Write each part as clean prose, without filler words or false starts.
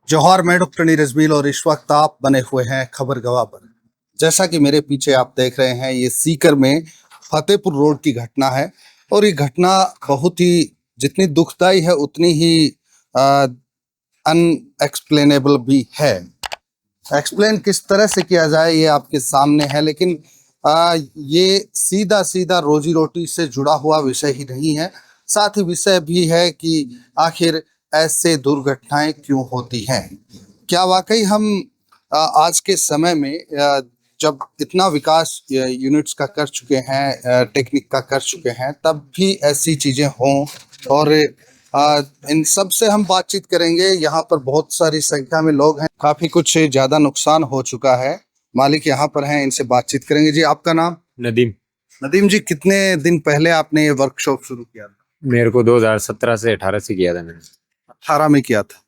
जौहर में डॉक्टर नीरजबील और इस वक्त आप बने हुए हैं खबर गवाह पर। जैसा कि मेरे पीछे आप देख रहे हैं, ये सीकर में फतेहपुर रोड की घटना है और ये घटना बहुत ही जितनी दुखदाई है उतनी ही अनएक्सप्लेनेबल भी है। एक्सप्लेन किस तरह से किया जाए ये आपके सामने है, लेकिन ये सीधा सीधा रोजी रोटी से जुड़ा हुआ विषय ही नहीं है, साथ ही विषय भी है कि आखिर ऐसे दुर्घटनाएं क्यों होती हैं। क्या वाकई हम आज के समय में जब इतना विकास यूनिट्स का कर चुके हैं, टेक्निक का कर चुके हैं, तब भी ऐसी चीजें हों। और इन सब से हम बातचीत करेंगे। यहाँ पर बहुत सारी संख्या में लोग हैं, काफी कुछ ज्यादा नुकसान हो चुका है। मालिक यहाँ पर हैं, इनसे बातचीत करेंगे। जी, आपका नाम? नदीम। नदीम जी, कितने दिन पहले आपने ये वर्कशॉप शुरू किया था? मेरे को 2017 से 18 से किया था मैंने। 18 में किया था।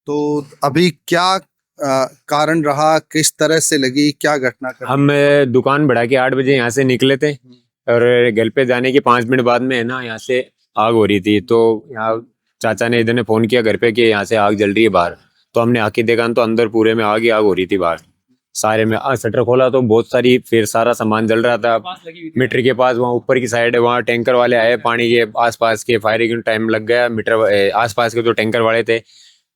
तो अभी क्या कारण रहा, किस तरह से लगी, क्या घटना कर? हम दुकान बढ़ा के 8 बजे यहाँ से निकले थे और घर पे जाने के 5 मिनट बाद में है ना, यहाँ से आग हो रही थी। तो यहाँ चाचा ने इधर ने फोन किया घर पे कि यहाँ से आग जल रही है बाहर। तो हमने आके देखा तो अंदर पूरे में आग ही आग हो रही थी बाहर सारे में। शटर खोला तो बहुत सारी, फिर सारा सामान जल रहा था। मीटर के पास वहाँ ऊपर की साइड है, वहाँ टैंकर वाले आए पानी के आसपास के, फायरिंग टाइम लग गया। मीटर आसपास के जो टैंकर वाले थे,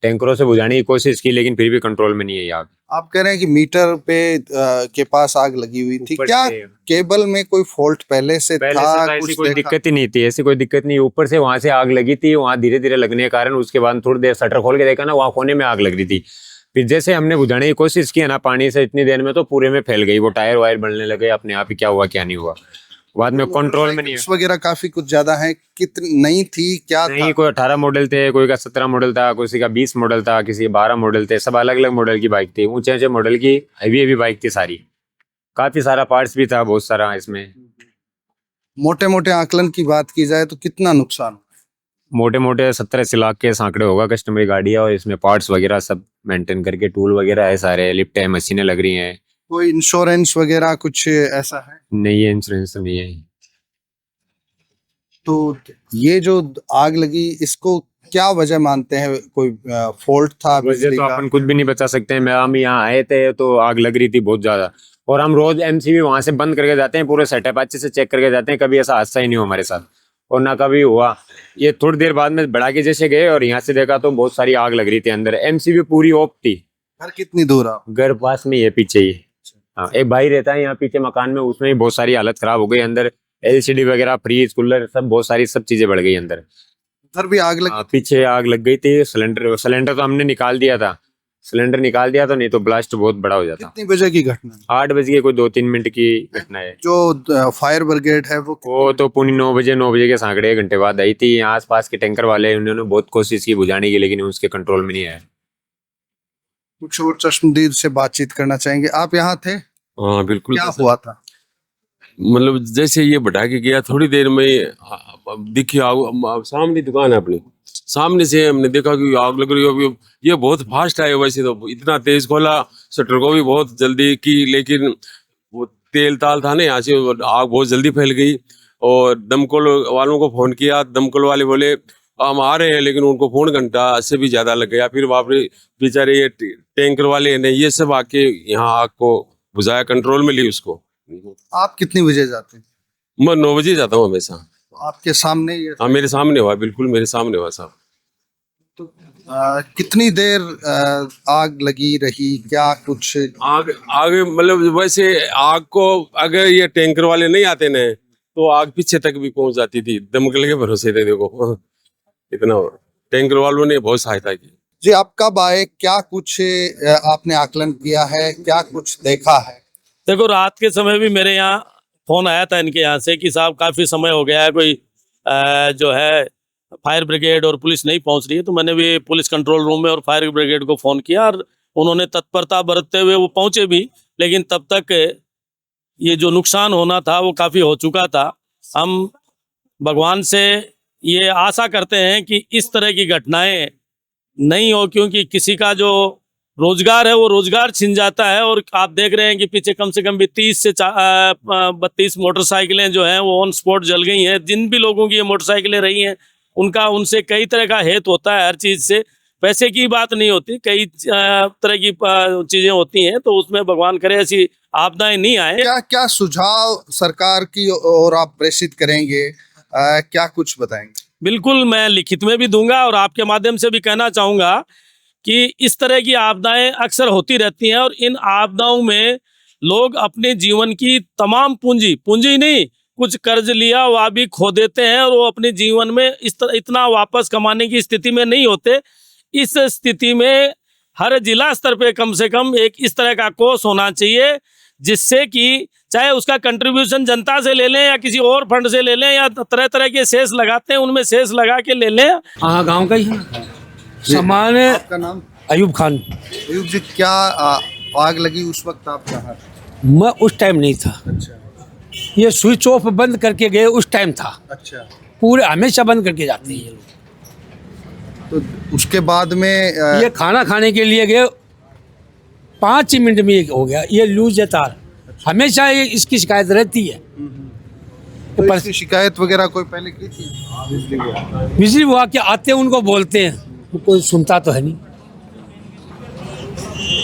टैंकरों से बुझाने की कोशिश की, लेकिन फिर भी कंट्रोल में नहीं है आग। आप कह रहे हैं कि मीटर पे के पास आग लगी हुई थी। ऊपर क्या से- केबल में कोई फॉल्ट पहले से पहले था? से तो ऐसी कुछ कोई देखा? दिक्कत ही नहीं थी, ऐसी कोई दिक्कत नहीं। ऊपर से वहां से आग लगी थी, वहां धीरे धीरे लगने के कारण उसके बाद थोड़ी देर शटर खोल के देखा ना, वहां कोने में आग लग रही थी। फिर जैसे हमने बुझाने की कोशिश की है ना पानी से, इतनी देर में तो पूरे में फैल गई। वो टायर वायर बनने लगे अपने आप ही, क्या हुआ क्या नहीं हुआ बाद में कंट्रोल में नहीं है। वगैरह काफी कुछ ज्यादा है। कितनी नई थी, क्या नहीं, था? कोई 18 मॉडल थे, कोई का 17 मॉडल था, किसी का 20 मॉडल था, किसी का 12 मॉडल थे। सब अलग अलग मॉडल की बाइक थी, ऊंचे ऊंचे मॉडल की हैवी हैवी बाइक थी सारी। काफी सारा पार्ट्स भी था बहुत सारा इसमें। मोटे मोटे आकलन की बात की जाए तो कितना नुकसान? मोटे मोटे 70-80 लाख के सांकड़े होगा। कस्टमर गाड़ी है और इसमें पार्ट्स वगैरह सब मेंटेन करके, टूल वगैरह है सारे, लिफ्ट है, मशीनें लग रही हैं। कोई इंश्योरेंस वगैरह कुछ ऐसा है? नहीं है, इंश्योरेंस तो नहीं है। तो ये जो आग लगी, इसको क्या वजह मानते हैं? कोई फॉल्ट था वजह बिजली तो का? अपन खुद भी नहीं बता सकते हैं। मैं हम यहाँ आए थे तो आग लग रही थी बहुत ज्यादा, और हम रोज एमसीबी वहां से बंद करके जाते हैं, पूरे सेटअप अच्छे से चेक करके जाते हैं। कभी ऐसा हादसा ही नहीं हुआ हमारे साथ, और ना कभी हुआ। ये थोड़ी देर बाद में बढ़ा के जैसे गए और यहाँ से देखा तो बहुत सारी आग लग रही थी अंदर। एमसीबी पूरी ऑफ थी। घर कितनी दूर आप? घर पास में ही है, पीछे ही। हाँ, एक भाई रहता है यहाँ पीछे मकान में, उसमें भी बहुत सारी हालत खराब हो गई अंदर। एलसीडी वगैरह, फ्रीज, कूलर, सब बहुत सारी सब चीजें बढ़ गई अंदर। उधर भी आग लगी? हाँ, पीछे आग लग गई थी। सिलेंडर सिलेंडर तो हमने निकाल दिया था, सिलेंडर निकाल दिया तो नहीं तो ब्लास्ट बहुत बड़ा हो जाता। कितनी बजे की घटना? 8 बजे के कोई 2-3 मिनट की घटना है। जो फायर ब्रिगेड है वो तो पौनी 9 बजे के सांकड़े 1 घंटे बाद आई थी। यहाँ आस पास के टैंकर वाले, उन्होंने बहुत कोशिश की बुझाने की, लेकिन उसके कंट्रोल में नहीं आया। कुछ और चश्मदीद से बातचीत करना चाहेंगे। आप यहाँ थे? हाँ बिल्कुल। क्या हुआ था? मतलब जैसे ये बढ़ा के गया, थोड़ी देर में दिखी आग। सामने दुकान है अपनी, सामने से हमने देखा कि आग लग रही है। अभी ये बहुत फास्ट आए, वैसे तो इतना तेज खोला, शटर को भी बहुत जल्दी की, लेकिन वो तेल ताल था ना यहाँ से, आग बहुत जल्दी फैल गई। और दमकल वालों को फोन किया, दमकल वाले बोले हम आ रहे हैं, लेकिन उनको फोन घंटा से भी ज्यादा लग गया। फिर वहाँ पे बेचारे ये टैंकर वाले ने ये सब आके यहाँ आग को बुझाया, कंट्रोल में ली उसको। आप कितनी बजे जाते हैं? मैं 9 बजे जाता हूँ हमेशा। आपके सामने ये? हाँ मेरे सामने हुआ, बिल्कुल मेरे सामने हुआ साहब। कितनी देर आग लगी रही, क्या कुछ? आग आगे मतलब वैसे आग को अगर ये टैंकर वाले नहीं आते ना तो आग पीछे तक भी पहुंच जाती थी। दमकल के भरोसे थे, देखो इतना टैंकर वालों ने बहुत सहायता की। जी, आप कब आए? क्या कुछ आपने आकलन किया है? क्या कुछ देखा है? देखो, रात के समय भी मेरे यहाँ फोन आया था इनके यहाँ से कि साहब काफ़ी समय हो गया है, कोई जो है फायर ब्रिगेड और पुलिस नहीं पहुँच रही है। तो मैंने भी पुलिस कंट्रोल रूम में और फायर ब्रिगेड को फ़ोन किया और उन्होंने तत्परता बरतते हुए वो पहुँचे भी, लेकिन तब तक ये जो नुकसान होना था वो काफ़ी हो चुका था। हम भगवान से ये आशा करते हैं कि इस तरह की घटनाएं नहीं हो, क्योंकि किसी का जो रोजगार है वो रोजगार छिन जाता है। और आप देख रहे हैं कि पीछे कम से कम भी 30 से 32 मोटरसाइकिलें जो हैं वो ऑन स्पॉट जल गई हैं। जिन भी लोगों की ये मोटरसाइकिलें रही हैं उनका, उनसे कई तरह का हेत होता है हर चीज़ से, पैसे की बात नहीं होती, कई तरह की चीजें होती हैं, तो उसमें भगवान करे ऐसी आपदाएं नहीं आए। क्या क्या सुझाव सरकार की ओर आप प्रेषित करेंगे, क्या कुछ बताएंगे? बिल्कुल, मैं लिखित में भी दूंगा और आपके माध्यम से भी कहना चाहूंगा कि इस तरह की आपदाएं अक्सर होती रहती हैं और इन आपदाओं में लोग अपने जीवन की तमाम पूंजी नहीं, कुछ कर्ज लिया वह भी खो देते हैं और वो अपने जीवन में इतना वापस कमाने की स्थिति में नहीं होते। इस स्थिति में हर जिला स्तर पे कम से कम एक इस तरह का कोष होना चाहिए, जिससे कि चाहे उसका कंट्रीब्यूशन जनता से ले लें या किसी और फंड से ले लें या तरह तरह के शेष लगाते हैं उनमें शेष लगा के ले लें। हाँ, गांव का ही है। सामान आपका नाम? अयूब खान। अयूब जी, क्या आग लगी उस वक्त आप कहाँ थे? मैं उस टाइम नहीं था। अच्छा ये स्विच ऑफ बंद करके गए उस टाइम था। अच्छा। पूरे हमेशा बंद करके जाते हैं ये लोग। तो उसके बाद में ये खाना खाने के लिए गए, 5 ही मिनट में ये हो गया। ये लूज है तार। हमेशा ये इसकी शिकायत रहती है। तो इसकी शिकायत वगैरह कोई पहले की थी? बिजली विभाग के आते हैं, उनको बोलते हैं, कोई सुनता तो है नहीं,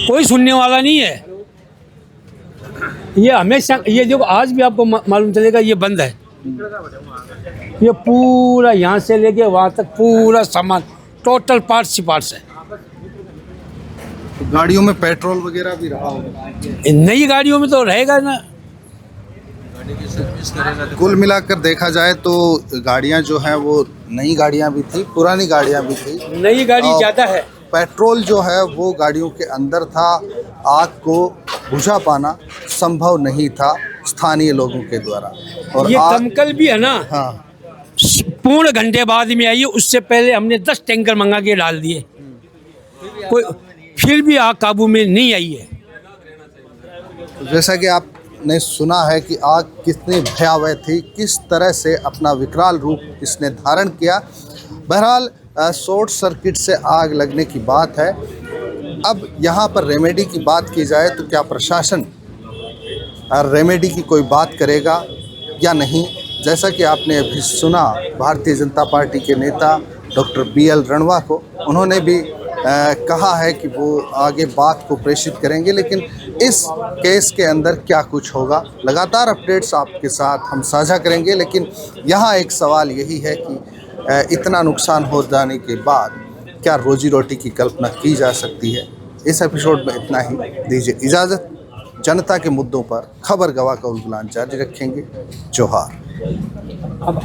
कोई सुनने वाला नहीं है। ये हमेशा, ये जो आज भी आपको मालूम चलेगा ये बंद है। ये पूरा यहाँ से लेके वहाँ तक पूरा सामान टोटल पार्ट्स ही पार्ट्स है। तो गाड़ियों में पेट्रोल वगैरह भी रहा होगा? नई गाड़ियों में तो रहेगा ना। कुल मिलाकर देखा जाए तो गाड़ियां जो हैं वो नई गाड़ियां भी थी, पुरानी गाड़ियां भी थी। नई गाड़ी और ज़्यादा है। पेट्रोल जो है वो गाड़ियों के अंदर था। आग को बुझा पाना संभव नहीं था स्थानीय लोगों के द्वारा। और ये आग, दमकल भी है ना, हाँ, पूर्ण घंटे बाद में आई है। उससे पहले हमने 10 टैंकर मंगा के डाल दिए, कोई फिर भी आग काबू में नहीं आई है। जैसा कि आपने सुना है कि आग कितनी भयावह थी, किस तरह से अपना विकराल रूप इसने धारण किया। बहरहाल शॉर्ट सर्किट से आग लगने की बात है। अब यहाँ पर रेमेडी की बात की जाए तो क्या प्रशासन रेमेडी की कोई बात करेगा या नहीं? जैसा कि आपने अभी सुना भारतीय जनता पार्टी के नेता डॉक्टर BL रणवा को, उन्होंने भी कहा है कि वो आगे बात को प्रेषित करेंगे, लेकिन इस केस के अंदर क्या कुछ होगा, लगातार अपडेट्स आपके साथ हम साझा करेंगे। लेकिन यहाँ एक सवाल यही है कि इतना नुकसान हो जाने के बाद क्या रोजी रोटी की कल्पना की जा सकती है? इस एपिसोड में इतना ही। दीजिए इजाज़त। जनता के मुद्दों पर खबर गवाह का उलगुलान जारी रखेंगे। जोहार। अब